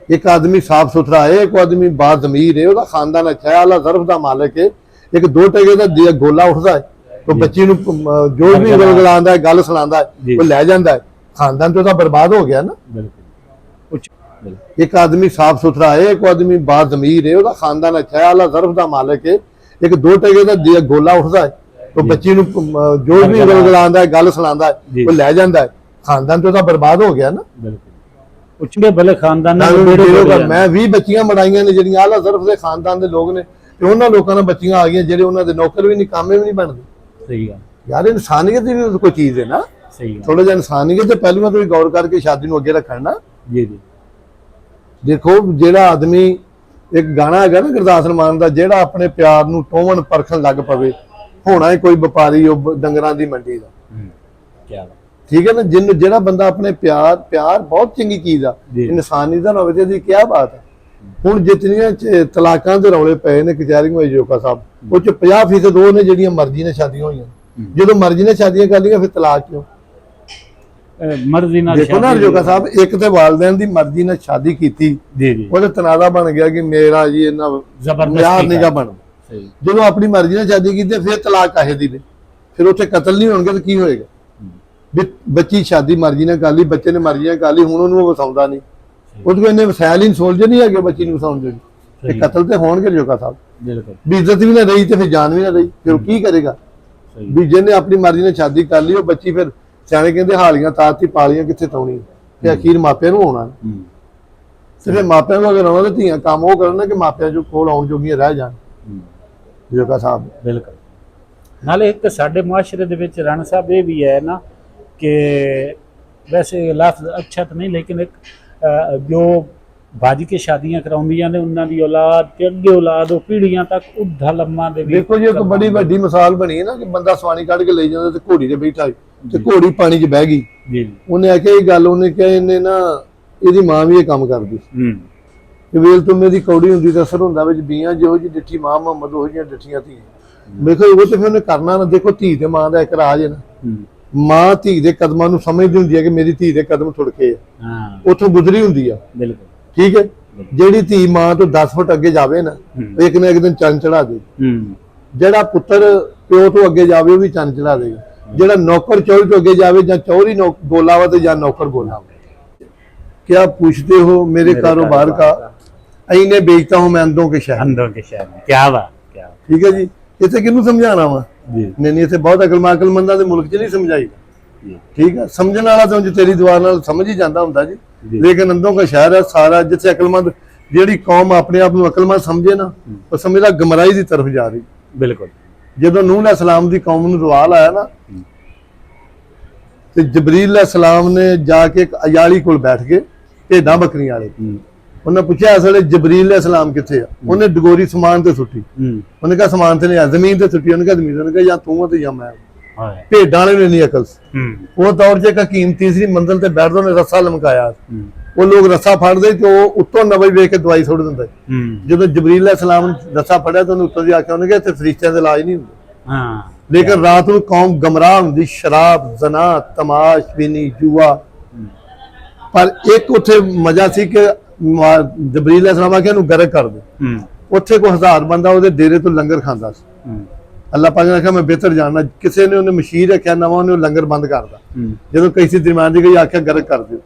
एक आदमी साफ सुथरा है, एक आदमी बाज़मीर है, ਉਹਦਾ ਖਾਨਦਾਨ अच्छा है, आला ज़र्फ ਦਾ मालिक है। एक 2 टके ਦਾ ਗੋਲਾ ਉੱਠਦਾ ਹੈ तो ਬੱਚੀ ਨੂੰ जो भी ਗਲਾਉਂਦਾ ਹੈ, ਗੱਲ ਸੁਣਾਉਂਦਾ ਹੈ, ਉਹ ਲੈ ਜਾਂਦਾ ਹੈ, ਖਾਨਦਾਨ तो ਉਹਦਾ ਬਰਬਾਦ ਹੋ ਗਿਆ ਨਾ। एक आदमी साफ सुथरा है, एक आदमी बाज़मीर है, ਉਹਦਾ ਖਾਨਦਾਨ अच्छा है, आला ज़र्फ ਦਾ मालिक है। एक 2 टके ਦਾ ਗੋਲਾ ਉੱਠਦਾ ਹੈ तो ਬੱਚੀ ਨੂੰ जो भी ਗਲਾਉਂਦਾ ਹੈ, ਗੱਲ ਸੁਣਾਉਂਦਾ ਹੈ, ਉਹ ਲੈ ਜਾਂਦਾ ਹੈ, ਖਾਨਦਾਨ तो ਉਹਦਾ ਬਰਬਾਦ ਹੋ ਗਿਆ ਨਾ। ਉੱਚੇ ਭਲੇ ਖਾਨਦਾਨ ਮੈਂ 20 ਬੱਚੀਆਂ ਬਣਾਈਆਂ ਨੇ ਜਿਹੜੀਆਂ ਆਲਾ ज़र्फ ਦੇ ਖਾਨਦਾਨ ਦੇ ਲੋਕ ਨੇ, ਤੇ ਉਹਨਾਂ ਲੋਕਾਂ ਨਾਲ ਬੱਚੀਆਂ ਆ ਗਈਆਂ ਜਿਹੜੇ ਉਹਨਾਂ ਦੇ ਨੌਕਰ ਵੀ ਨਹੀਂ, ਕਾਮੇ ਵੀ ਨਹੀਂ ਬਣਦੇ। ਸਹੀ ਗੱਲ ਯਾਰ, ਇਨਸਾਨੀਅਤ ਦੀ ਵੀ ਕੋਈ ਚੀਜ਼ ਹੈ ਨਾ। ਸਹੀ ਗੱਲ, ਥੋੜਾ ਜਿਹਾ ਇਨਸਾਨੀਅਤ ਤੇ ਪਹਿਲਾਂ ਤੋਂ ਵੀ ਗੌਰ ਕਰਕੇ ਸ਼ਾਦੀ ਨੂੰ ਅੱਗੇ ਰੱਖਣਾ ਨਾ। ਜੀ ਜੀ। ਦੇਖੋ, ਜਿਹੜਾ ਆਦਮੀ, ਇੱਕ ਗਾਣਾ ਹੈਗਾ ਨਾ ਗੁਰਦਾਸ ਮਾਨ ਦਾ, ਜਿਹੜਾ ਆਪਣੇ ਪਿਆਰ ਨੂੰ ਟੋਵਣ ਪਰਖਣ ਲੱਗ ਪਵੇ, ਹੋਣਾ ਹੀ ਕੋਈ ਵਪਾਰੀ ਉਹ ਡੰਗਰਾਂ ਦੀ ਮੰਡੀ ਦਾ। ਕੀ ਬਾਤ, ਠੀਕ ਹੈ ਨਾ। ਜਿਹੜਾ ਬੰਦਾ ਆਪਣੇ ਪਿਆਰ ਬਹੁਤ ਚੰਗੀ ਚੀਜ਼ ਆ, ਇਨਸਾਨੀ ਦਾ ਨਾ ਹੋਵੇ ਤੇ ਇਹਦੀ ਕੀ ਬਾਤ ਹੈ। ਹੁਣ ਜਿਤਨੀਆਂ ਤਲਾਕਾਂ ਦੇ ਰੌਲੇ ਪਏ ਨੇ ਕਚਹਿਰੀਆਂ ਵਿੱਚ ਜੋਕਾ ਸਾਹਿਬ, ਉਹ ਚ 50% ਉਹ ਨੇ ਜਿਹੜੀਆਂ ਮਰਜ਼ੀ ਨਾਲ ਸ਼ਾਦੀਆਂ ਹੋਈਆਂ। ਜਦੋਂ ਮਰਜ਼ੀ ਨਾਲ ਸ਼ਾਦੀਆਂ ਕਰ ਲਈਆਂ ਫਿਰ ਤਲਾਕ ਕਿਉਂ? ਮਰਜ਼ੀ ਨਾਲ ਦੇਖੋ ਨਾ ਜੋਕਾ ਸਾਹਿਬ, ਇੱਕ ਤੇ ਵਾਲਿदैन ਦੀ ਮਰਜ਼ੀ ਨਾਲ ਸ਼ਾਦੀ ਕੀਤੀ, ਜੀ ਜੀ, ਉਹਦਾ ਤਨਾਜ਼ਾ ਬਣ ਗਿਆ ਕਿ ਮੇਰਾ ਜੀ ਇਹਨਾਂ ਜ਼ਬਰਦਸਤੀ ਨਿਗਾਹ ਬਣ। ਜਦੋਂ ਆਪਣੀ ਮਰਜ਼ੀ ਨਾਲ ਸ਼ਾਦੀ ਕੀਤੀ ਫਿਰ ਤਲਾਕ ਕਾਹੇ ਦੀ ਨੇ? ਫਿਰ ਉੱਥੇ ਕਤਲ ਨਹੀਂ ਹੋਣਗੇ ਤਾਂ ਕੀ ਹੋਏਗਾ? ਬੱਚੀ ਸ਼ਾਦੀ ਮਰਜ਼ੀ ਨਾਲ ਕਰ ਲਈ, ਬੱਚੇ ਨੇ ਮਰਜ਼ੀ ਨਾਲ ਕਰ ਲਈ, ਹੁਣ ਉਹਨੂੰ ਵਸਾਉਂਦਾ ਨਹੀਂ, ਉਹਦੇ ਕੋਲ ਇੰਨੇ ਵਸਾਇਲ ਹੀ ਸੋਲਜੇ ਨਹੀਂ ਹੈਗੇ ਬੱਚੀ ਨੂੰ ਵਸਾਉਣ ਦੇ। ਤੇ ਕਤਲ ਤੇ ਹੋਣਗੇ ਜੋਕਾ ਸਾਹਿਬ। ਵੀ ਇੱਜ਼ਤ ਵੀ ਨਾ ਰਹੀ ਤੇ ਫਿਰ ਜਾਨ ਵੀ ਨਾ ਰਹੀ, ਫਿਰ ਉਹ ਕੀ ਕਰੇਗਾ? ਵੀ ਜਿਹਨੇ ਆਪਣੀ ਮਰਜ਼ੀ ਨਾਲ ਸ਼ਾਦੀ ਕਰ ਲਈ, ਉਹ ਬੱਚੀ ਫਿਰ ਸਿਆਣੇ ਕਹਿੰਦੇ ਹਾਲੀਆਂ ਤਾਤੀ ਪਾਲੀਆਂ ਕਿੱਥੇ ਤਾਉਣੀ, ਤੇ ਅਖੀਰ ਮਾਪਿਆਂ ਨੂੰ ਆਉਣਾ। ਤੇ ਫਿਰ ਮਾਪਿਆਂ ਨੂੰ ਅਗਰ ਆਉਣਾ ਤੇ ਧੀਆਂ ਕੰਮ ਉਹ ਕਰਨ ਨਾ ਕਿ ਮਾਪਿਆਂ ਜੋ ਕੋਲ ਆਉਣ ਜੋਗੀਆਂ ਰਹਿ ਜਾਣ। ਜੋਕਾ ਸਾਹਿਬ ਬਿਲਕੁਲ। ਨਾਲੇ ਇੱਕ ਸਾਡੇ ਮੁਆਸ਼ਰੇ ਦੇ ਵਿੱਚ ਰਾਣਾ ਸਾਹਿਬ ਇਹ ਵੀ ਹੈ ਨਾ कि वैसे लफ्ज़ अच्छा तो नहीं, लेकिन एक जो बाजी के शादियां कराउंदियां ने उन्हां दी औलाद ते अगे औलाद ओ पीढ़ियां तक उद्धा लम्मा दे। देखो जी, एक बड़ी वड्डी मिसाल बनी है ना कि बंदा सवानी कढ़ के ले जांदा ते घोड़ी ते बैठा ते घोड़ी पानी च बह गई जी। उन्हें आख्या ये गल, उन्हें कहा इन्हें ना इहदी मां भी ये काम करदी कि वेल तुमे दी कौड़ी हुंदी ते असर हुंदा विच बीआं, जिहो जी डिठी मां मुहम्मद ओहो जिहियां डिठियां धीआं। देखो वो ते फिर उन्हें करना ना। देखो धी ते मां दा एक राज है ना। ਮਾਂ ਧੀ ਦੇ ਕਦਮਾਂ ਨੂੰ ਸਮਝਦੀ ਹੁੰਦੀ ਹੈ ਕਿ ਮੇਰੀ ਧੀ ਦੇ ਕਦਮ ਥੁੜਕੇ ਆ, ਉੱਥੋਂ ਗੁਜ਼ਰੀ ਹੁੰਦੀ ਆ। ਬਿਲਕੁਲ ਠੀਕ ਹੈ। ਜਿਹੜੀ ਧੀ ਮਾਂ ਤੋਂ 10 ਫੁੱਟ ਅੱਗੇ ਜਾਵੇ ਨਾ, ਇੱਕ ਨਾ ਇੱਕ ਦਿਨ ਚੰਨ ਚੜਾ ਦੇ। ਜਿਹੜਾ ਪੁੱਤਰ ਪਿਓ ਤੋਂ ਅੱਗੇ ਜਾਵੇ ਉਹ ਵੀ ਚੰਨ ਚੜਾ ਦੇਗਾ। ਜਿਹੜਾ ਨੌਕਰ ਚੌਰੀ ਤੋਂ ਅੱਗੇ ਜਾਵੇ, ਜਾਂ ਚੌਰੀ ਗੋਲਾ ਵਾ ਤੇ ਜਾਂ ਨੌਕਰ ਗੋਲਾ। क्या पूछते हो मेरे कारोबार का, अईने बेचता हूं मैं अंधों के शहर में। क्या बात, ठीक है जी। इसे किनू समझाना वा? नहीं, इसे बहुत अकलमंदा दे मुल्क च नहीं समझाई। ठीक है, समझने वाला तो तेरी दुआ नाल समझ ही जाता हुंदा जी। लेकिन अंधों का शहर है सारा, जिथे अकलमंद जिहड़ी कौम अपने आप नूं अकलमंद समझे ना, तो समझदा गमराही की तरफ जा रही। बिल्कुल। जदों नूह अलैहिस्सलाम दी कौम नूं सवाल आया ना, ते जबरील अलैहिस्सलाम ने जाके एक अयाली कोल बैठ के भेडां बकरियां वाले, उन्हें पूछा असल जबरील अलैहिस्सलाम किथे आ? उन्हें डगोरी समान ते सुट्टी। उन्हें कहा समान ते नहीं, जमीन ते सुट्टी। उन्हें कहा जमीन। उन्हें कहा या तू ते या मैं। भेडां वाले ने नहीं अकल। वो दौर च एक हकीम तीसरी मंजिल ते बैठदा, उन्हें रस्सा लमकाया। वो लोग रस्सा फड़दे ते उत्तों नबी वेख के दवाई सुट दिंदे। जदों जबरील अलैहिस्सलाम ने रस्सा फड़िया तो उन्हें उत्तों दी आख्या, उन्हें कहा इत्थे फरिश्तियां दे इलाज नहीं हुंदे। लेकिन रात नूं कौम गमराह हुंदी, शराब, ज़ना, तमाश बीनी, जुआ। पर एक उत्थे मजा सी कि जबरील अलैहिस्सलाम आख्या नूं गरक कर दे। उत्थे कोई 1000 बंदा उहदे डेरे तो लंगर खांदा सी। अल्लाह पाक ने आख्या मैं बेहतर जानना। किसी ने उन्हें मशीर रखा नवा, उन्हें लंगर बंद करता। जो किसी दरम्यान दी गई आख्या गरक कर दो।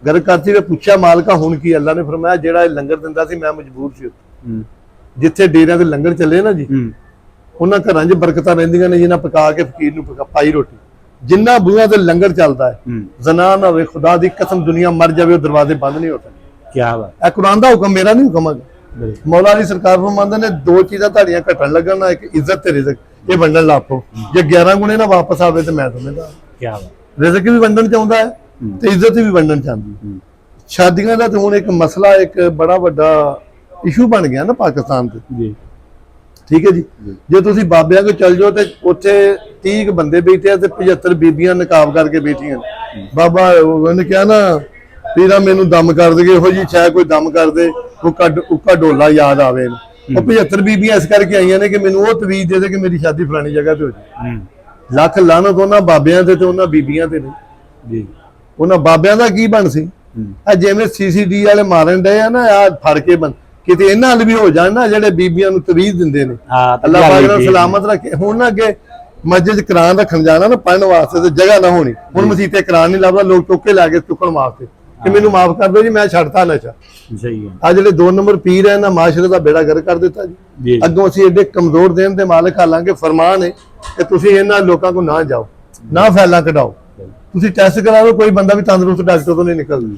गरक करती तो पूछा मालका हुण की? अल्लाह ने फरमाया जेड़ा लंगर दिंदा सी मैं मजबूर सी। जिथे डेरियां दे लंगर चले ना जी, उन्हां घरां च बरकतां रहिंदियां ने, जिन्हां पका के फकीर नूं पाई रोटी। जिन्ना बूहियां ते लंगर चलदा है, ज़ना ना होवे, खुदा दी कसम दुनिया मर जावे, दरवाजे बंद नहीं होते। क्या बात है। कुरान दा हुक्म, मेरा नहीं हुक्म है। मौला अली सरकार फरमांदे ने दो चीज़ां तुहाडीआं घटण लगण ना, एक इज्जत ते रिज़क। ये वंडण लापो, जे 11 गुणे ना वापस आवे ते मैं तुम्हें दा। क्या बात। रिज़क भी वंडण चाहुंदा है ते इज्जत भी वंडण चाहुंदी। शादियां दा ते हुण एक मसला, एक बड़ा वड्डा इशू बन गया ना पाकिस्तान ते जी। ठीक है जी। जो तुसीं बाबियां को चल जाओ तो उत्थे 30 बंदे बैठे हैं, 75 बीबियां नकाब करके बैठियां। बाबा उन्होंने कहा ना पीरा मैनू दम कर दे, हो जी शायद कोई दम कर दे, उक्का डोला याद आवे। 75 बीबियां इस करके आई ने कि मैनू वो तवीज दे दे कि मेरी शादी फलानी जगह पे हो जाए। लख लानत उन्हां बाबियां ते उन्हां बीबियां ते नहीं जी। उन्हां बाबियां दा की बन सी? ਆ ਜਿਵੇਂ ਸੀਸੀਡੀ ਵਾਲੇ ਮਾਰਨ ਡਏ ਆ ਨਾ ਆ ਫੜ ਕੇ ਕਿਤੇ ਇਹਨਾਂ ਨਾਲ ਵੀ ਹੋ ਜਾਣ ਨਾ ਜਿਹੜੇ ਬੀਬੀਆਂ ਨੂੰ ਤਵੀਜ਼ ਦਿੰਦੇ ਨੇ। ਅੱਲਾਹ ਪਾਕ ਨੂੰ ਸਲਾਮਤ ਰੱਖੇ। ਹੁਣ ਨਾ ਅੱਗੇ ਮਸਜਿਦ ਕੁਰਾਨ ਰੱਖਣ ਜਾਣਾ ਨਾ ਪੜਨ ਵਾਸਤੇ ਤੇ ਜਗ੍ਹਾ ਨਾ ਹੋਣੀ। ਹੁਣ ਮਸੀਤੇ ਕੁਰਾਨ ਨਹੀਂ ਲੱਭਦਾ, ਲੋਕ ਚੁੱਕ ਕੇ ਲੈ ਕੇ ਚੁੱਕਣ ਵਾਸਤੇ ਕਿ ਮੈਨੂੰ ਮਾਫ ਕਰ ਦਿਓ ਜੀ ਮੈਂ ਛੱਡਤਾ ਨਸ਼ਾ। ਸਹੀ ਹੈ। ਆ ਜਿਹੜੇ 2 ਨੰਬਰ ਪੀਰ ਹੈ ਨਾ ਮਾਸ਼ਰੇ ਦਾ ਬੇੜਾ ਗਰ ਕਰ ਦਿੱਤਾ ਜੀ। ਅੱਗੋਂ ਅਸੀਂ ਏਡੇ ਕਮਜ਼ੋਰ ਦੇਣ ਦੇ ਮਾਲਕ ਹਾਲਾਂਕਿ ਫਰਮਾਨ ਹੈ ਕਿ ਤੁਸੀਂ ਇਹਨਾਂ ਲੋਕਾਂ ਕੋਲ ਨਾ ਜਾਓ, ਨਾ ਫੈਲਾ ਕਢਾਓ। ਤੁਸੀਂ ਟੈਸਟ ਕਰਾ ਲਓ, ਕੋਈ ਬੰਦਾ ਵੀ ਤੰਦਰੁਸਤ ਡਾਕਟਰ ਤੋਂ ਨਹੀਂ ਨਿਕਲਦਾ।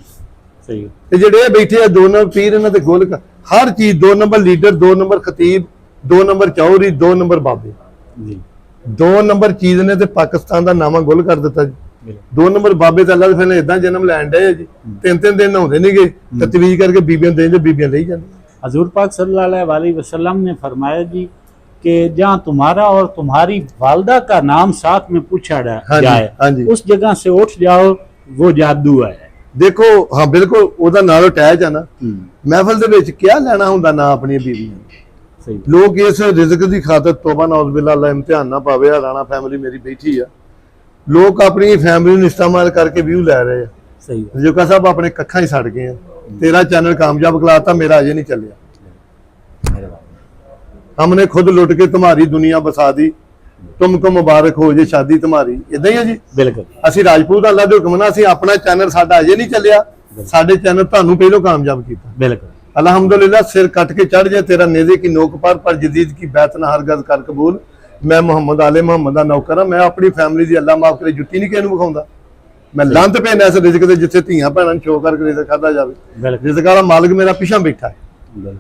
ਸਹੀ ਹੈ। ਤੇ ਜਿਹੜੇ ਇਹ ਬੈਠੇ ਆ 2 ਨੰਬਰ ਪੀਰ ਇਹਨਾਂ ਦੇ ਗੋਲ ਹਰ ਚੀਜ਼ 2 ਨੰਬਰ ਲੀਡਰ, 2 ਨੰਬਰ ਖਤੀਬ, 2 ਨੰਬਰ ਚੌਧਰੀ, 2 ਨੰਬਰ ਬਾਬੇ ਜੀ। 2 ਨੰਬਰ ਚੀਜ਼ ਨੇ ਤੇ ਪਾਕਿਸਤਾਨ ਦਾ ਨਾਮਾ ਗੁੱਲ ਕਰ ਦਿੱਤਾ ਜੀ। 2 ਨੰਬਰ ਬਾਬੇ ਤੇ ਅੱਲਾਹ ਦੇ ਫਿਰ ਇਦਾਂ ਜਨਮ ਲੈਣ ਡਏ ਜੀ। 3-3 ਦਿਨ ਨਹਾਉਂਦੇ ਨਹੀਂਗੇ ਤੇ ਤਵੀਜ਼ ਕਰਕੇ ਬੀਬੀਆਂ ਦੇ ਜੋ ਬੀਬੀਆਂ ਲਈ ਜਾਂਦੇ। हजूर पाक सल्लल्लाहु अलैहि वसल्लम ने फरमाया जी कि जहाँ तुम्हारा और तुम्हारी वालदा का नाम साथ में पूछा जाए उस जगह से उठ जाओ, वो जादू है। देखो हाँ बिल्कुल ਉਹਦਾ ਨਾਲ ਅਟੈਚ ਆ ਨਾ। ਮਹਿਫਲ ਦੇ ਵਿੱਚ ਕਿਆ ਲੈਣਾ ਹੁੰਦਾ ਨਾ ਆਪਣੀ ਬੀਵੀਆਂ। ਸਹੀ ਲੋਕ ਇਸ ਰਿਜ਼ਕ ਦੀ ਖਾਤਰ ਤੋਬਾ ਨੌਜ਼ ਬਿਲਾ ਅੱਲਾ ਇਮਤਿਹਾਨ ਨਾ ਪਾਵੇ। ਰਾਣਾ ਫੈਮਿਲੀ ਮੇਰੀ ਬੈਠੀ ਆ, ਲੋਕ ਆਪਣੀ ਫੈਮਿਲੀ ਨੂੰ ਇਸਤੇਮਾਲ ਕਰਕੇ ਵਿਊ ਲੈ ਰਹੇ ਆ। ਸਹੀ ਜੋ ਕਾ ਸਾਹਿਬ ਆਪਣੇ ਕੱਖਾਂ ਹੀ ਸੜ ਗਏ ਆ। तेरा चैनल कामयाब खिलाता, मेरा अजय नहीं चलिया। हमने खुद लुट के तुम्हारी दुनिया बसा दी, तुमको मुबारक हो जे शादी तुम्हारी। इदां ही है जी। बिल्कुल ਅਸੀਂ ਰਾਜਪੂਤ ਅੱਲਾ ਦੇ ਹੁਕਮ ਨਾਲ ਅਸੀਂ ਆਪਣਾ ਚੈਨਲ ਸਾਡਾ ਅਜੇ ਨਹੀਂ ਚੱਲਿਆ, ਸਾਡੇ ਚੈਨਲ ਤੁਹਾਨੂੰ ਪਹਿਲਾਂ ਕਾਮਯਾਬ ਕੀਤਾ। ਬਿल्कुल अल्हम्दुलिल्लाह सिर कट के चढ़ जाए तेरा नेज़े की नोक पर जदीद की बैत ना हरगज़ कर कबूल। मैं मोहम्मद आले मोहम्मद दा नौकर हां। मैं अपनी फैमिली दी अल्लाह माफ करे जुत्ती नहीं किसी नूं विखाउंदा। मैं लांत पे इस रिज़क दे जिथे धीआं भैणां शो करके रिज़क खादा जावे। रिज़क वाला मालिक मेरा पिछा बैठा है।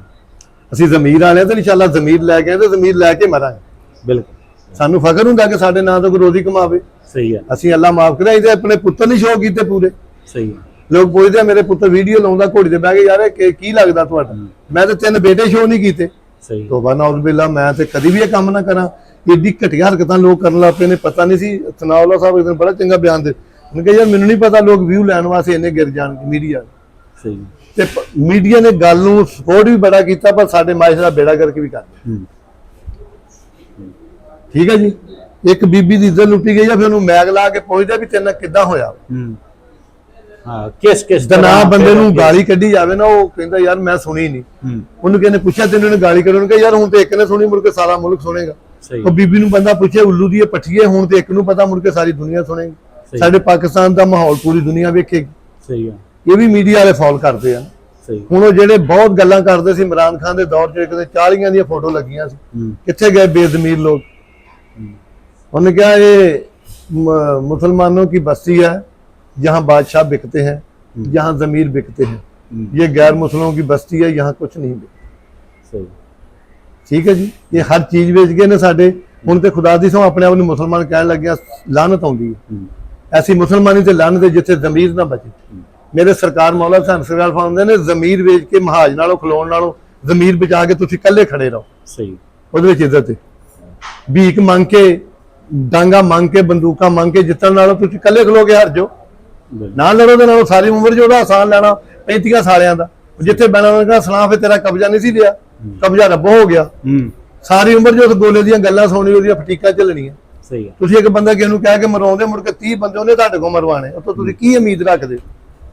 ਅਸੀਂ ਜ਼ਮੀਰ ਵਾਲੇ ਤੇ ਇਨਸ਼ਾਅੱਲਾ ਜ਼ਮੀਰ ਲੈ ਕੇ ਤੇ ਜ਼ਮੀਰ ਲੈ ਕੇ ਮਰਾਂਗੇ। ਬਿਲਕੁਲ ਸਾਨੂੰ ਫਖਰ ਹੁੰਦਾ ਕਿ ਸਾਡੇ ਨਾਂ ਤੋਂ ਕੋਈ ਰੋਜ਼ੀ ਕਮਾਵੇ। ਸਹੀ ਹੈ। ਅਸੀਂ ਅੱਲਾ ਮਾਫ ਕਰੇ ਤੇ ਆਪਣੇ ਪੁੱਤਰ ਨਹੀਂ ਸ਼ੌਕ ਕੀਤੇ ਪੂਰੇ। ਸਹੀ ਹੈ। ਲੋਕ ਪੁੱਛਦੇ ਆ ਮੇਰੇ ਪੁੱਤਰ ਵੀਡੀਓ ਲਾਉਂਦਾ ਘੋੜੀ ਤੇ ਬਹਿ ਕੇ, ਯਾਰ ਇਹ ਕੀ ਲੱਗਦਾ ਤੁਹਾਡਾ? ਮੈਂ ਤੇ 3 ਬੇਟੇ ਸ਼ੋ ਨਹੀਂ ਕੀਤੇ। ਸਹੀ ਤੋਬਾ ਨੌਜ਼ ਬਿਲਾ, ਮੈਂ ਤੇ ਕਦੀ ਵੀ ਇਹ ਕੰਮ ਨਾ ਕਰਾਂ। ਏਡੀ ਘਟੀਆ ਹਰਕਤਾਂ ਲੋਕ ਕਰਨ ਲੱਗ ਪਏ ਨੇ, ਪਤਾ ਨਹੀਂ ਸੀ। ਸਨਾਉਲਾ ਸਾਹਿਬ ਇੱਕ ਦਿਨ ਬੜਾ ਚੰਗਾ ਬਿਆਨ ਦੇ ਉਹਨੇ ਕਿਹਾ ਯਾਰ ਮੈਨੂੰ ਨਹੀਂ ਪਤਾ ਲੋਕ ਵਿਊ ਲੈਣ ਵਾਸਤੇ ਇੰਨੇ ਗਿਰ ਜਾਣਗੇ ਮੀਡੀਆ। ਸਹੀ ਤੇ ਮੀਡੀਆ ਨੇ ਗੱਲ ਨੂੰ ਸਪੋਰਟ ਵੀ ਬੜਾ ਕੀਤਾ, ਪਰ ਸਾਡੇ ਮਾਇਸ਼ ਦਾ ਬੇੜਾ ਕਰਕੇ ਵੀ ਕਰਦੇ। ਠੀਕ ਹੈ ਜੀ। ਇੱਕ ਬੀਬੀ ਦੀ ਇੱਜ਼ਤ ਲੁੱਟੀ ਗਈ ਆ, ਫਿਰ ਉਹਨੂੰ ਮੈਗ ਲਾ ਕੇ ਪੁੱਛਦਾ ਵੀ ਤੇਰੇ ਨਾਲ ਕਿੱਦਾਂ ਹੋਇਆ। ਹਾਂ ਕਿਸ ਦਾ ਨਾ ਬੰਦੇ ਨੂੰ ਗਾਲੀ ਕੱਢੀ ਜਾਵੇ ਨਾ, ਉਹ ਕਹਿੰਦਾ ਯਾਰ ਮੈਂ ਸੁਣੀ ਨਹੀਂ। ਉਹਨੂੰ ਕਿਸੇ ਨੇ ਪੁੱਛਿਆ ਤੈਨੂੰ ਇਹਨੇ ਗਾਲੀ ਕੱਢੀ, ਉਹਨੇ ਕਿਹਾ ਯਾਰ ਹੁਣ ਤੇ ਇੱਕ ਨੇ ਸੁਣੀ, ਮੁੜ ਕੇ ਸਾਰਾ ਮੁਲਕ ਸੁਣੇਗਾ। ਉਹ ਬੀਬੀ ਨੂੰ ਬੰਦਾ ਪੁੱਛੇ ਉੱਲੂ ਦੀ ਪੱਠੀਏ, ਹੁਣ ਤੇ ਇੱਕ ਨੂੰ ਪਤਾ, ਮੁੜ ਕੇ ਸਾਰੀ ਦੁਨੀਆ ਸੁਣੇਗੀ। ਸਾਡੇ ਪਾਕਿਸਤਾਨ ਦਾ ਮਾਹੌਲ ਪੂਰੀ ਦੁਨੀਆ ਵੇਖੇਗੀ। ਸਹੀ ਹੈ। ਇਹ ਵੀ ਮੀਡੀਆ ਵਾਲੇ ਫॉलो ਕਰਦੇ ਆ। ਹੁਣ ਉਹ ਜਿਹੜੇ ਬਹੁਤ ਗੱਲਾਂ ਕਰਦੇ ਸੀ ਇਮਰਾਨ ਖਾਨ ਦੇ ਦੌਰ 'ਚ, ਕਿਤੇ 40 ਦੀਆਂ ਫੋਟੋ ਲੱਗੀਆਂ ਸੀ, ਕਿੱਥੇ ਗਏ ਬੇਜ਼ਮੀਰ ਲੋਕ? ਉਹਨੇ ਕਿਹਾ ਇਹ मुसलमानों की बस्ती है जहाँ बादशाह बिकते हैं, जहाँ जमीर बिकते हैं, ये गैर मुसलमानों की बस्ती है, यहाँ कुछ नहीं बिकता। ठीक है जी। ये हर चीज बेच गए ने साडे। हुण ते खुदा दी सौ अपने आप नूं मुसलमान कहण लग गया, लानत आउंदी है। ऐसी मुसलमानी ते लानत है जिथे जमीर ना बचे। मेरे सरकार मौला हसन सरकार फरमांदे ने जमीर बेच के महाज नालों खलोण नालों जमीर बचा के तुसीं कल्ले खड़े रहो। सही ਉਹਦੇ ਵਿੱਚ ਇੱਜ਼ਤ ਹੈ। ਭੀਖ ਮੰਗ ਕੇ, ਡਾਂਗਾ ਮੰਗ ਕੇ, ਬੰਦੂਕਾਂ ਮੰਗ ਕੇ ਜਿੱਤਣ ਨਾਲੋਂ ਤੁਸੀਂ ਇਕੱਲੇ ਖਲੋ ਕੇ ਹਾਰ ਜਾਓ। ਨਾ ਲੜੋ ਤੇ ਨਾਲੋਂ ਸਾਰੀ ਉਮਰ ਚ ਉਹਦਾ ਆਸਾਨ ਲੈਣਾ 35 ਸਾਲਿਆਂ ਦਾ। ਜਿੱਥੇ ਬੈਣਾ ਉਹਦਾ ਸਲਾਮ ਫਿਰ ਤੇਰਾ ਕਬਜ਼ਾ ਨਹੀਂ ਸੀ ਲਿਆ, ਕਬਜ਼ਾ ਰੱਬ ਹੋ ਗਿਆ। ਸਾਰੀ ਉਮਰ ਜੋ ਗੋਲੇ ਦੀਆਂ ਗੱਲਾਂ ਸੁਣੀ, ਉਹਦੀਆਂ ਫਟੀਕਾਂ ਝੱਲਣੀਆਂ। ਸਹੀ ਹੈ। ਤੁਸੀਂ ਇੱਕ ਬੰਦਾ ਕਿਸੇ ਨੂੰ ਕਹਿ ਕੇ ਮਰਾਉਂਦੇ, ਮੁੜ ਕੇ 30 ਬੰਦੇ ਉਹਨੇ ਤੁਹਾਡੇ ਕੋਲ ਮਰਵਾਣੇ, ਉਹ ਤੋਂ ਤੁਸੀਂ ਕੀ ਉਮੀਦ ਰੱਖਦੇ?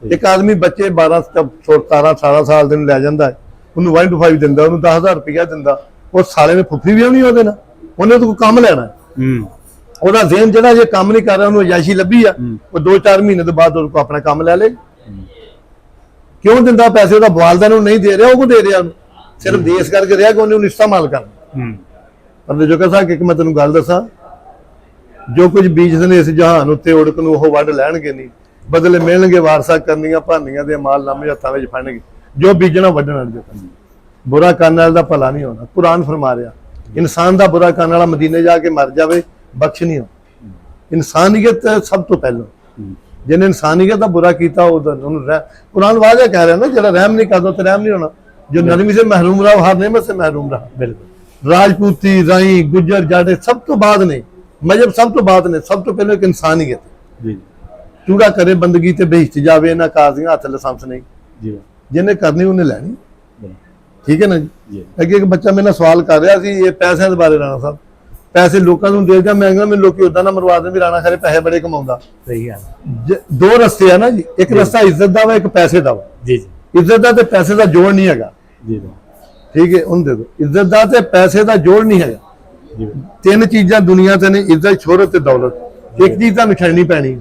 ਇੱਕ ਆਦਮੀ ਬੱਚੇ 12 17 18 ਸਾਲ ਦੇ ਨੂੰ ਲੈ ਜਾਂਦਾ ਹੈ, ਉਹਨੂੰ 1 to 5 ਦਿੰਦਾ, ਉਹਨੂੰ 10,000 ਰੁਪਇਆ ਦਿੰਦਾ। ਉਹ ਸਾਲੇ ਨੇ ਫੁੱਫੀ ਵੀ ਆਉਣੀ ਉਹਦੇ ਨਾਲ, ਉਹਨੇ ਤਾਂ ਕੋਈ ਕੰਮ ਲੈਣਾ। ਉਹਦਾ ਜ਼ਿਹਨ ਜਿਹੜਾ ਜੇ ਕੰਮ ਨਹੀਂ ਕਰ ਰਿਹਾ, ਉਹਨੂੰ ਅਯਾਸ਼ੀ ਲੱਭੀ ਆ, ਉਹ 2-4 ਮਹੀਨੇ ਤੋਂ ਬਾਅਦ ਉਹਨੂੰ ਆਪਣਾ ਕੰਮ ਲੈ ਲੇ। ਕਿਉਂ ਦਿੰਦਾ ਪੈਸੇ? ਉਹਦਾ ਵਾਲਦਾ ਨੂੰ ਨਹੀਂ ਦੇ ਰਿਹਾ, ਉਹ ਕੋ ਦੇ ਰਿਹਾ? ਉਹਨੂੰ ਸਿਰਫ ਦੇਸ਼ ਕਰਕੇ ਰਿਹਾ ਕਿ ਉਹਨੇ ਉਹਨੂੰ ਇਸਤੇਮਾਲ ਕਰਨਾ। ਪਰ ਜੋ ਕਹਾਂ ਕਿ ਮੈਂ ਤੈਨੂੰ ਗੱਲ ਦੱਸਾਂ, ਜੋ ਕੁਝ ਬੀਜਦੇ ਨੇ ਇਸ ਜਹਾਨ ਉੱਤੇ, ਉੜਕ ਨੂੰ ਉਹ ਵੱਢ ਲੈਣਗੇ ਨਹੀਂ, ਬਦਲੇ ਮਿਲਣਗੇ। ਵਾਰਸਾ ਕਰਨੀਆਂ ਭਾਨੀਆਂ ਦੇ ਮਾਲ ਨਾਮੇ ਹੱਥਾਂ ਵਿੱਚ ਫੜਨਗੇ। ਜੋ ਬੀਜਣਾ ਵੱਢਣਾ। ਜੋ ਬੁਰਾ ਕਰਨ ਵਾਲੇ ਦਾ ਭਲਾ ਨਹੀਂ ਹੋਣਾ। ਕੁਰਾਨ ਫਰਮਾ ਰਿਹਾ ਇਨਸਾਨ ਦਾ ਬੁਰਾ ਕਰਨ ਵਾਲਾ ਮਦੀਨੇ ਜਾ ਕੇ ਮਰ ਜਾਵੇ, ਬਖਸ਼ ਨਹੀਂ ਹੋ। ਇਨਸਾਨੀਅਤ ਸਭ ਤੋਂ ਪਹਿਲਾਂ, ਜਿਹਨੇ ਇਨਸਾਨੀਅਤ ਦਾ ਬੁਰਾ ਕੀਤਾ ਉਹਨੂੰ ਕੁਰਾਨ ਵਾਜ਼ਿਹ ਕਹਿ ਰਿਹਾ ਨਾ, ਜਿਹੜਾ ਰਹਿਮ ਨਹੀਂ ਕਰਦਾ ਤੇ ਰਹਿਮ ਨਹੀਂ ਹੋਣਾ। ਜੋ ਨਰਮੀ ਸੇ ਮहरूम रहा, हर नेमत से महरूम रहा। बिल्कुल। राजपूती, राई, गुज्जर, जाटे सब तो बाद ने, मजहब सब तो बाद ने, सब तो पहले एक इंसानियत। चूड़ा करे बंदगी ते बेहिश्त जावे, इन्हां काज़ियां हत्थ लाइसेंस नहीं। जिन्हें करनी उन्हें लैनी। ठीक है ना जी। अगे एक बच्चा मेरे नाल सवाल कर रहा सी ये पैसों के बारे। राणा साहब ਪੈਸੇ ਲੋਕਾਂ ਨੂੰ ਦੇ ਜਾਂ ਮਹਿੰਗਾ ਮੈਨੂੰ ਲੋਕੀ ਉਦਾਂ ਨਾ ਮਰਵਾ ਦੇ ਵੀ ਰਾਣਾ ਖਰੇ ਪੈਸੇ ਬੜੇ ਕਮਾਉਂਦਾ। ਸਹੀ ਗੱਲ। ਦੋ ਰਸਤੇ ਆ ਨਾ ਜੀ, ਇੱਕ ਰਸਤਾ ਇੱਜ਼ਤ ਦਾ ਵਾ, ਇੱਕ ਪੈਸੇ ਦਾ ਵਾ। ਜੀ ਜੀ ਇੱਜ਼ਤ ਦਾ ਤੇ ਪੈਸੇ ਦਾ ਜੋੜ ਨਹੀਂ ਹੈਗਾ। ਜੀ ਜੀ ਠੀਕ ਹੈ, ਉਹਨੂੰ ਦੇ ਦਿਓ। ਇੱਜ਼ਤ ਦਾ ਤੇ ਪੈਸੇ ਦਾ ਜੋੜ ਨਹੀਂ ਹੈਗਾ। ਜੀ ਤਿੰਨ ਚੀਜ਼ਾਂ ਦੁਨੀਆ ਤੇ ਨੇ, ਇੱਜ਼ਤ, ਸ਼ੋਹਰਤ ਤੇ ਦੌਲਤ। ਇੱਕ ਚੀਜ਼ ਤੁਹਾਨੂੰ ਛੱਡਣੀ ਪੈਣੀ।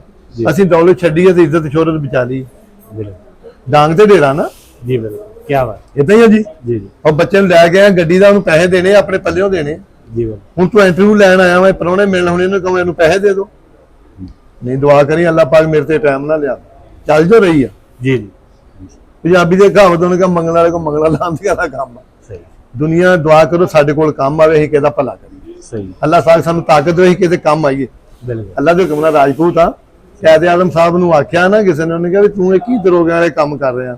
ਅਸੀਂ ਦੌਲਤ ਛੱਡੀ ਹੈ ਤੇ ਇੱਜ਼ਤ ਸ਼ੋਹਰਤ ਬਚਾ ਲਈ। ਬਿਲਕੁਲ ਡਾਂਗ ਤੇ ਢੇਰਾ ਨਾ। ਜੀ ਬਿਲकुल, ਕੀ ਬਾਤ। ਇਦਾਂ ਹੀ ਹੈ ਜੀ। ਜੀ ਜੀ ਉਹ ਬੱਚੇ ਨੂੰ ਲੈ ਕੇ ਆਇਆ ਗੱਡੀ ਦਾ, ਉਹਨੂੰ ਪੈਸੇ ਦੇਣੇ, ਆਪਣੇ ਪੱਲਿਓਂ ਦੇਣੇ। ਜੀ ਬਿਲकुल। ਹੁਣ ਤੂੰ ਇੰਟਰਵਿਊ ਲੈਣ ਆਇਆ ਵਾ, ਪ੍ਰਾਹੁਣੇ ਮਿਲਣ, ਹੁਣ ਇਹਨੂੰ ਕਹੋ ਇਹਨੂੰ ਪੈਸੇ ਦੇ ਦਿਓ। ਨਹੀਂ, ਦੁਆ ਕਰੀ ਅੱਲਾਹ ਪਾਕ ਮੇਰੇ ਤੇ ਟਾਈਮ ਨਾ ਲਿਆ, ਚੱਲ ਜੋ ਰਹੀ ਆ। ਜੀ ਜੀ ਪੰਜਾਬੀ ਦੇ ਕਹਾਵਤ ਉਹਨੇ ਕਹਾ ਮੰਗਣ ਵਾਲੇ ਕੋ ਮੰਗਣਾ ਲਾਂਦੀਆਂ ਦਾ ਕੰਮ ਆ। ਸਹੀ ਦੁਨੀਆ ਦੁਆ ਕਰੋ ਸਾਡੇ ਕੋਲ ਕੰਮ ਆਵੇ, ਅਸੀਂ ਕਿਹਦਾ ਭਲਾ ਕਰੀਏ। ਸਹੀ। ਅੱਲਾਹ ਪਾਕ ਸਾਨੂੰ ਤਾਕਤ ਦੇ, ਅਸੀਂ ਕਿਤੇ ਕੰਮ ਆਈਏ। ਬਿਲकुल ਅੱਲਾਹ ਦੇ ਹੁਕਮ ਨਾਲ ਰਾਜਪੂਤ ਆ। ਕਾਇਦ ਆਜ਼ਮ ਸਾਹਿਬ ਨੂੰ ਆਖਿਆ ਨਾ ਕਿਸੇ ਨੇ, ਉਹਨੇ ਕਿਹਾ ਵੀ ਤੂੰ ਇਹ ਕੀ ਦਰੋਗਿਆਂ ਵਾਲੇ ਕੰਮ ਕਰ ਰਿਹਾ।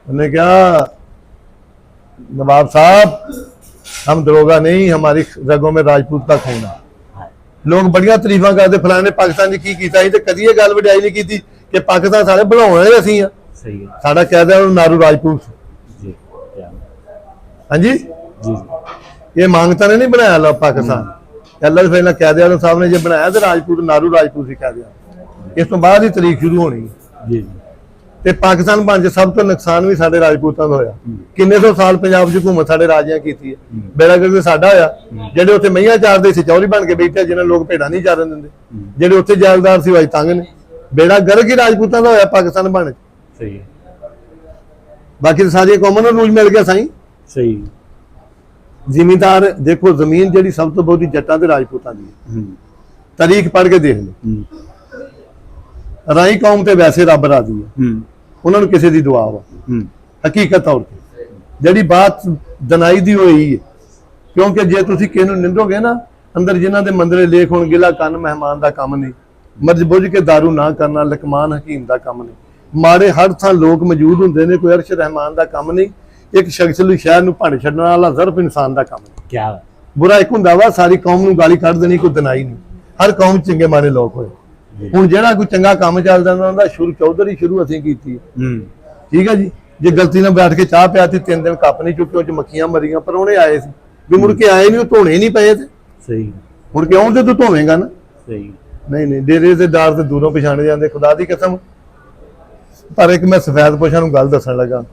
ਉਹਨੇ ਕਿਹਾ नवाब साहब हम दरोगा नहीं, हमारी रगों में राजपूत का खून है। लोग बड़िया तारीफा करते फलाने पाकिस्तान की कीता ही, ते कदी ये गल वडाई नहीं की कि पाकिस्तान सारे बनाने असीं आ। सही है। साडा कहदा नारू राजपूत। जी हाँ जी जी ये मांगता ने नहीं बनाया अल्लाह पाकिस्तान, अल्लाह फैसला कायदे आज़म साहब ने जो बनाया तो राजपूत नारू राजपूत ही कहते। इस तो बाद ही तरीक शुरू होनी। जी ਤੇ ਪਾਕਿਸਤਾਨ ਬਣ ਕੇ ਸਭ ਤੋਂ ਨੁਕਸਾਨ ਵੀ ਸਾਡੇ ਰਾਜਪੂਤਾਂ ਦਾ ਹੋਇਆ। ਕਿੰਨੇ ਸੌ ਸਾਲ ਪੰਜਾਬ 'ਚ ਹਕੂਮਤ ਸਾਡੇ ਰਾਜਿਆਂ ਕੀਤੀ ਹੈ। ਬੇੜਾ ਗਰਕ ਸਾਡਾ ਹੋਇਆ। ਜਿਹੜੇ ਉੱਥੇ ਮਈਆਂ ਚਾਰਦੇ ਸੀ ਚੌਧਰੀ ਬਣ ਕੇ ਬੈਠੇ, ਜਿਹਨਾਂ ਲੋਕ ਭੇਡਾਂ ਨਹੀਂ ਚਾਰਨ ਦਿੰਦੇ। ਜਿਹੜੇ ਉੱਥੇ ਜਾਇਦਾਰ ਸੀ ਵਾਈ ਤੰਗ ਨੇ। ਬੇੜਾ ਗਰਕ ਹੀ ਰਾਜਪੂਤਾਂ ਦਾ ਹੋਇਆ ਪਾਕਿਸਤਾਨ ਬਣ ਕੇ। ਸਹੀ ਹੈ। ਬਾਕੀ ਸਾਰੀਆਂ ਕੌਮਾਂ ਨੂੰ ਰੂਲ ਮਿਲ ਗਿਆ ਸਾਈਂ। ਸਹੀ। ਜ਼ਿਮੀਂਦਾਰ ਦੇਖੋ, ਜ਼ਮੀਨ ਜਿਹੜੀ ਸਭ ਤੋਂ ਬਹੁਤੀ ਜੱਟਾਂ ਤੇ ਰਾਜਪੂਤਾਂ ਦੀ ਹੈ। ਤਾਰੀਖ ਪੜ੍ਹ ਕੇ ਦੇਖ ਲਓ। ਰਾਈ ਕੌਮ ਤੇ ਵੈਸੇ ਰੱਬ ਰਾਜ਼ੀ ਹੈ, ਉਹਨਾਂ ਨੂੰ ਕਿਸੇ ਦੀ ਦੁਆ ਵਾ। ਹਕੀਕਤ ਤੌਰ ਤੇ ਜਿਹੜੀ ਬਾਤ ਦਨਾਈ ਦੀ ਹੋਈ ਹੈ, ਕਿਉਂਕਿ ਜੇ ਤੁਸੀਂ ਕਿਸੇ ਨੂੰ ਨਿੰਦੋਗੇ ਨਾ, ਅੰਦਰ ਜਿਨ੍ਹਾਂ ਦੇ ਮੰਦਰੇ ਲੇਖ ਹੋਣ, ਗਿਲਾ ਕੰਨ ਮਹਿਮਾਨ ਦਾ ਕੰਮ ਨਹੀਂ, ਮਰਜ ਬੁੱਝ ਕੇ ਦਾਰੂ ਨਾ ਕਰਨਾ ਲਕਮਾਨ ਹਕੀਮ ਦਾ ਕੰਮ ਨਹੀਂ। ਮਾੜੇ ਹਰ ਥਾਂ ਲੋਕ ਮੌਜੂਦ ਹੁੰਦੇ ਨੇ, ਕੋਈ ਅਰਸ਼ ਰਹਿਮਾਨ ਦਾ ਕੰਮ ਨਹੀਂ। ਇੱਕ ਸ਼ਖਸ ਲਈ ਸ਼ਹਿਰ ਨੂੰ ਭੰਡ ਛੱਡਣ ਵਾਲਾ ਜ਼ਰਫ ਇਨਸਾਨ ਦਾ ਕੰਮ ਨਹੀਂ। ਕੀ ਬੁਰਾ ਇੱਕ ਹੁੰਦਾ ਵਾ ਸਾਰੀ ਕੌਮ ਨੂੰ ਗਾਲੀ ਕੱਢ ਦੇਣੀ, ਕੋਈ ਦਨਾਈ ਨਹੀਂ। ਹਰ ਕੌਮ ਚੰਗੇ ਮਾੜੇ ਲੋਕ ਹੋਏ। ਹੁਣ ਜਿਹੜਾ ਕੋਈ ਚੰਗਾ ਕੰਮ ਚੱਲਦਾ ਉਹਨਾਂ ਦਾ ਸ਼ੁਰੂ ਚੌਧਰੀ ਸ਼ੁਰੂ ਅਸੀਂ ਕੀਤੀ। ਠੀਕ ਹੈ ਜੀ। ਜੇ ਗਲਤੀ ਨਾਲ ਬੈਠ ਕੇ ਚਾਹ ਪਿਆ ਤੇ 3 ਦਿਨ ਕੱਪ ਨਹੀਂ ਚੁੱਕੇ, ਉਹ ਚ ਮੱਖੀਆਂ ਮਰੀਆਂ, ਪਰ ਉਹਨੇ ਆਏ ਸੀ ਵੀ ਮੁੜ ਕੇ ਆਏ ਨਹੀਂ, ਉਹ ਧੋਣੇ ਨਹੀਂ ਪਏ ਤੇ। ਸਹੀ। ਮੁੜ ਕੇ ਆਉਣ ਤੇ ਤੂੰ ਧੋਵੇਂਗਾ ਨਾ। ਸਹੀ। ਨਹੀਂ ਡੇਰੇ ਤੇ ਡਾਰ ਤੇ ਦੂਰੋਂ ਪਛਾਣੇ ਜਾਂਦੇ, ਖੁਦਾ ਦੀ ਕਸਮ। ਪਰ ਇੱਕ ਮੈਂ ਸਫੈਦ ਪੋਸ਼ਾਂ ਨੂੰ ਗੱਲ ਦੱਸਣ ਲੱਗਾ।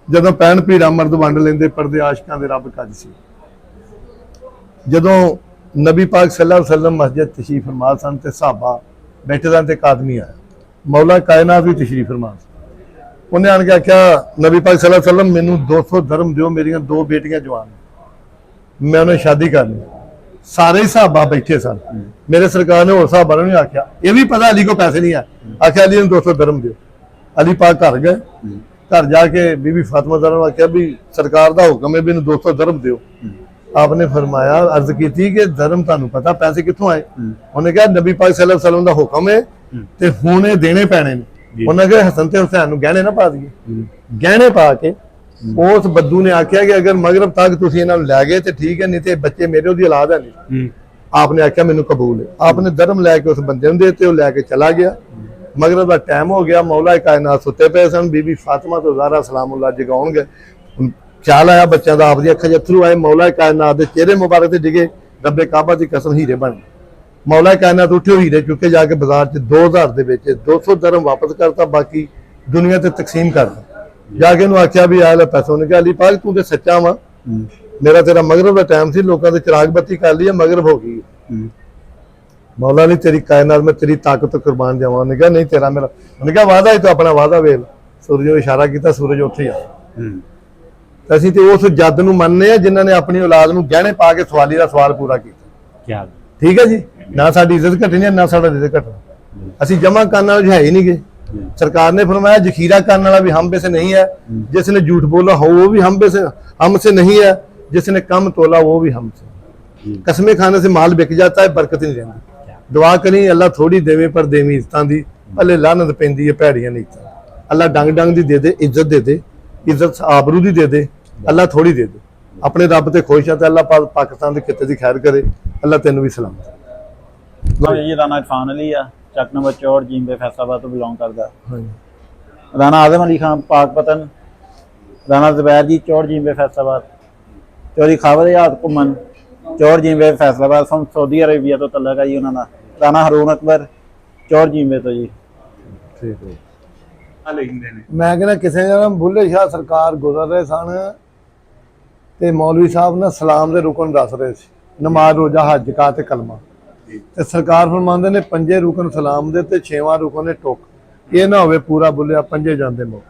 ਜਦੋਂ ਪੈਣ ਭੀੜਾ ਮਰਦ ਵੰਡ ਲੈਂਦੇ, ਪਰਦੇ ਆਸ਼ਕਾਂ ਦੇ ਰੱਬ ਕੱਜ ਸੀ। ਜਦੋਂ ਨਬੀ ਪਾਕ ਸੱਲੱਲਾਹੁ ਅਲੈहि ਵਸੱਲਮ ਮਸਜਿਦ ਤਸ਼ਰੀਫ ਫਰਮਾ ਸਨ ਤੇ ਸਹਾਬਾ ਬੈਠੇ ਸਨ ਤੇ ਇੱਕ ਆਦਮੀ ਆਇਆ, ਮੌਲਾ ਕਾਇਨਾਤ ਵੀ ਤਸ਼ਰੀਫ ਫਰਮਾ ਸੀ। ਉਹਨੇ ਆਣ ਕੇ ਆਖਿਆ, ਨਬੀ ਪਾਕ ਸੱਲੱਲਾਹੁ ਅਲੈहि ਵਸੱਲਮ ਮੈਨੂੰ 200 ਦਰਮ ਦਿਓ, ਮੇਰੀਆਂ 2 ਬੇਟੀਆਂ ਜਵਾਨ, ਮੈਂ ਉਹਨਾਂ ਸ਼ਾਦੀ ਕਰਨੀ। ਸਾਰੇ ਸਹਾਬਾ ਬੈਠੇ ਸਨ। ਮੇਰੇ ਸਰਕਾਰ ਨੇ ਹੋਰ ਸਹਾਬਾ ਨੂੰ ਆਖਿਆ, ਇਹ ਵੀ ਪਤਾ ਅਲੀ ਕੋ ਪੈਸੇ ਨਹੀਂ ਆ, ਆਖਿਆ ਅਲੀ ਨੂੰ 200 ਦਰਮ ਦਿਓ। ਅਲੀ ਪਾਕ ਘਰ ਗਏ। ਘਰ ਜਾ ਕੇ ਬੀਬੀ ਫਾਤਿਮਾ ज़हरा ਨੂੰ ਆਖਿਆ ਵੀ ਸਰਕਾਰ ਦਾ ਹੁਕਮ ਹੈ ਵੀ ਇਹਨੂੰ 200 ਦਰਮ ਦਿਓ। आपने फरमाया, अर्ज की थी कि धर्म तुहानू पता पैसे कित्थों आए? उन्हें कहा नबी पाक सल्लल्लाहु अलैहि वसल्लम दा हुक्म है ते हुणे देने पैने ने। उन्हें कहा हसन ते हुसैन नू गहने ना पा दिए। गहने पा के उस बद्दू ने आख्या कि अगर मगरब तक तुसीं इन्हां नू लै गए ते ठीक है, नहीं ते बच्चे मेरे ओदी औलाद है नहीं। आपने आख्या मैनू कबूल है। आपने धर्म लैके उस बंदे नू देते, वो लैके चला गया। मगरब दा टाइम हो गया, मौला कायनात सुते पे सन। बीबी फातिमा तो ज़हरा सलामुल्लाह जगाउण गए। ख्याल आया बच्चों का, आपकी अखा अथरू आए, मौला कायनात के चेहरे मुबारक से डिगे, रब्बे काबा की कसम हीरे बन गए। मौला कायनात उठे हीरे चुके जाके बाजार च 2000 दे बेचे, 200 दरम वापस करता, बाकी दुनिया ते तकसीम करता। जाके उन्होंने आख्या भी आया पैसा। उन्हें कहा अली पाक तू तो सच्चा वा, मेरा तेरा मगरब का टाइम से लोगों ने चिराग बत्ती कर ली है, मगरब हो गई। मौला ने तेरी कायनात में तेरी ताकत तो कुर्बान जावा। उन्हें कहा नहीं तेरा मेरा। उन्हें कहा वादा है तो अपना वादा वेल। सूरज ने इशारा किया, सूरज उठे आ। ਅਸੀਂ ਤੇ ਉਸ ਜੱਦ ਨੂੰ ਮੰਨਦੇ ਆ ਜਿਨ੍ਹਾਂ ਨੇ ਆਪਣੀ ਔਲਾਦ ਨੂੰ ਗਹਿਣੇ ਪਾ ਕੇ ਸਵਾਲੀ ਦਾ ਸਵਾਲ ਪੂਰਾ ਕੀਤਾ। ਠੀਕ ਹੈ ਜੀ। ਨਾ ਸਾਡੀ ਇੱਜ਼ਤ ਘਟਣੀ, ਨਾ ਸਾਡਾ ਰਿਜ਼ਕ ਘਟਣਾ। ਅਸੀਂ ਜਮਾ ਕਰਨ ਵਾਲੇ ਹੈ ਹੀ ਨਹੀਂ ਗੇ। सरकार ने फरमाया जखीरा करने वाला भी हम पे से नहीं है, जिसने झूठ बोला हो वो भी हमसे नहीं है, जिसने कम तोला वो भी हमसे। कसमें खाने से माल बिक जाता है, बरकत नहीं रहती। दुआ करी अल्लाह थोड़ी देवे पर देवी इज्जतां दी, भले लानत पैंदी है भैड़ियां नीतां। अल्लाह डंग डंग दी दे दे, इज्जत दे दे, इज्जत आबरू दी दे दे, अल्लाह थोड़ी दे दे। अपने रब ते खुश है तो अल्लाह पाकिस्तान के खिते की खैर करे। अल्लाह तेनू भी सलामत। जी राना इरफान अली आ, ਚੱਕ ਨੰਬਰ 64 ਜੀਂਦੇ ਫੈਸਲਾਬਾਦ ਤੋਂ ਬਿਲੋਂਗ ਕਰਦਾ। ਰਾਣਾ ਆਜ਼ਮ ਅਲੀ ਖਾਨ ਪਾਕਪਤਨ, ਰਾਣਾ ਜ਼ਬੈਰ ਜੀ 64 ਜੀਂਦੇ ਫੈਸਲਾਬਾਦ, ਚੌਧਰੀ ਖਾਵਰ ਯਾਦ ਘੁੰਮਣ ਚੌੜ ਜਿੰਬੇ ਫੈਸਲਾਬਾਦ ਸਾਊਦੀ ਅਰੇਬੀਆ ਤੋਂ ਤਲਕ ਆ ਜੀ ਉਹਨਾਂ ਦਾ। ਰਾਣਾ ਹਰੂਨ ਅਕਬਰ ਚੌੜ ਜਿੰਬੇ ਤੋਂ ਜੀ। ਠੀਕ ਹੈ। ਆ ਲਿਖਦੇ ਨੇ। ਮੈਂ ਕਹਿੰਦਾ ਕਿਸੇ ਜਣਾ ਬੁੱਲੇ ਸ਼ਾਹ ਸਰਕਾਰ ਗੁਜ਼ਰ ਰਹੇ ਸਨ ਤੇ ਮੌਲਵੀ ਸਾਹਿਬ ਨਾ ਸਲਾਮ ਦੇ ਰੁਕਨ ਦੱਸ ਰਹੇ ਸੀ, ਨਮਾਜ਼, ਰੋਜ਼ਾ, ਹੱਜ, ਜ਼ਕਾਤ ਤੇ ਕਲਮਾ। ਤੇ ਸਰਕਾਰ ਫਰਮਾਉਂਦੇ ਨੇ 5 ਰੁਕਨ ਸਲਾਮ ਦੇ ਤੇ 6ਵਾਂ ਰੁਕਨ ਨੇ ਟੁੱਕ। ਇਹ ਨਾ ਹੋਵੇ ਪੂਰਾ ਬੁੱਲਿਆ 5 ਜਾਂਦੇ ਮੋ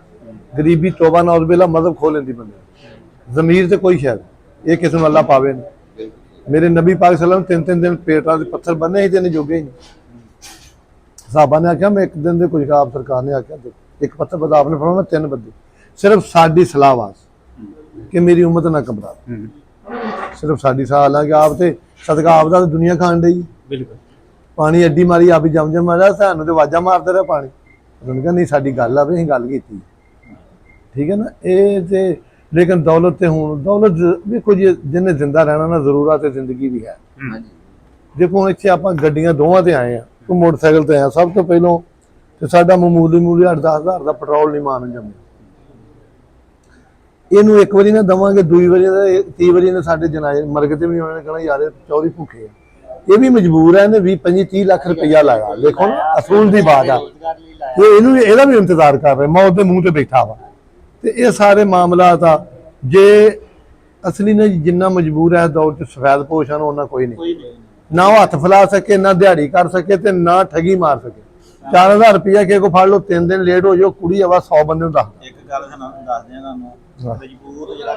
ਗਰੀਬੀ ਤੋਬਾ ਨਾ ਉਸਬੇਲਾ ਮਜ਼ਹਬ ਖੋਲ ਲੈਂਦੀ ਬੰਦੇ ਜ਼ਮੀਰ ਤੇ ਕੋਈ ਸ਼ਾਇਦ ਇਹ ਕਿਸੇ ਨੂੰ ਅੱਲਾ ਪਾਵੇ ਨਹੀਂ। ਮੇਰੇ ਨਬੀ ਪਾਕ ਸੱਲਮ 3-3 ਦਿਨ ਪੇਟਾਂ ਦੇ ਪੱਥਰ ਬੰਨੇ ਹੀ ਤੇ ਨਹੀਂ ਜੋਗੇ ਹੀ ਨਹੀਂ। ਸਾਹਬਾਂ ਨੇ ਆਖਿਆ ਮੈਂ ਇੱਕ ਦਿਨ ਦੇ ਕੁਝ ਆਪ ਸਰਕਾਰ ਨੇ ਆਖਿਆ ਇੱਕ ਪੱਥਰ ਬਦਾ ਆਪਨੇ ਫਰਮਾਇਆ 3 ਬੰਦੇ ਸਿਰਫ ਸਾਡੀ ਸਲਾਹ ਵਾਸਤੇ ਕਿ ਮੇਰੀ ਉਮਤ ਨਾ ਘਬਰਾ। ਸਿਰਫ ਸਾਡੀ ਸਲਾਹ ਲਾ ਕਿ ਆਪ ਤੇ ਸਦਕਾ ਆਪ ਦਾ ਦੁਨੀਆ ਖਾਣ ਡਈ। ਬਿਲਕੁਲ। ਪਾਣੀ ਐਡੀ ਮਾਰੀ ਆਪ ਹੀ ਜਮ ਮਾਰਿਆ, ਸਾਨੂੰ ਤੇ ਆਵਾਜ਼ਾਂ ਮਾਰਦੇ ਰਹੇ ਪਾਣੀ। ਉਹਨੇ ਕਿਹਾ ਨਹੀਂ ਸਾਡੀ ਗੱਲ ਆ ਵੀ ਅਸੀਂ ਗੱਲ ਕੀਤੀ, ਠੀਕ ਹੈ ਨਾ। ਇਹ ਤੇ ਲੇਕਿਨ ਦੌਲਤ ਤੇ ਹੁਣ ਦੌਲਤ ਦੇਖੋ ਜੀ ਜਿਹਨੇ ਜ਼ਿੰਦਾ ਰਹਿਣਾ ਨਾ ਜ਼ਰੂਰਤ ਤੇ ਜ਼ਿੰਦਗੀ ਵੀ ਹੈ। ਦੇਖੋ ਹੁਣ ਇੱਥੇ ਆਪਾਂ ਗੱਡੀਆਂ ਦੋਵਾਂ ਤੇ ਆਏ ਆ, ਤੂੰ ਮੋਟਰਸਾਈਕਲ ਤੇ ਆਇਆ। ਸਭ ਤੋਂ ਪਹਿਲਾਂ ਤੇ ਸਾਡਾ ਮਾਮੂਲੀ 8-10 ਹਜ਼ਾਰ ਦਾ ਪੈਟਰੋਲ ਨਹੀਂ ਮਾਰਨ ਜੰਮਿਆ। ਇਹਨੂੰ ਇੱਕ ਵਾਰੀ ਨਾ ਦਵਾਂਗੇ, ਦੂਜੀ ਵਾਰੀ 30 ਵਾਰੀ ਨੇ ਸਾਡੇ ਜਨਾਜ਼ੇ ਮਰਗ ਤੇ ਵੀ ਨਹੀਂ ਉਹਨੇ ਕਹਿਣਾ ਯਾਰ ਚੌਧਰੀ ਭੁੱਖੇ ਆ। ਇਹ ਵੀ ਮਜਬੂਰ ਹੈ, ਇਹਨੇ 20-25-30 ਲੱਖ ਰੁਪਈਆ ਲਾਇਆ। ਦੇਖੋ ਨਾ ਅਸੂਲ ਦੀ ਬਾਤ ਆ। ਇਹਨੂੰ ਇਹਦਾ ਵੀ ਇੰਤਜ਼ਾਰ ਕਰ ਰਹੇ, ਮੌਤ ਦੇ ਮੂੰਹ ਤੇ ਬੈਠਾ ਵਾ। ਤੇ ਇਹ ਸਾਰੇ ਮਾਮਲਾਤ ਆ। ਜੇ ਅਸਲੀ ਨੇ ਜਿੰਨਾ ਮਜਬੂਰ ਹੈ ਦੌਰ ਚ ਸਫੈਦ ਪੋਸ਼ ਹਨ ਉਹਨਾਂ ਕੋਈ ਨਹੀਂ, ਨਾ ਉਹ ਹੱਥ ਫੈਲਾ ਸਕੇ, ਨਾ ਦਿਹਾੜੀ ਕਰ ਸਕੇ ਤੇ ਨਾ ਠਗੀ ਮਾਰ ਸਕੇ। 4000 ਰੁਪਇਆ ਕਿਸੇ ਕੋ ਫੜ ਲਓ, 3 ਦਿਨ ਲੇਟ ਹੋ ਜਾਓ, ਕੁੜੀ ਆਵਾ 100 ਬੰਦੇ ਨੂੰ ਦੱਸ। ਇੱਕ ਗੱਲ ਦੱਸਦੇ ਆ ਤੁਹਾਨੂੰ, ਮਜਬੂਰ ਜਿਹੜਾ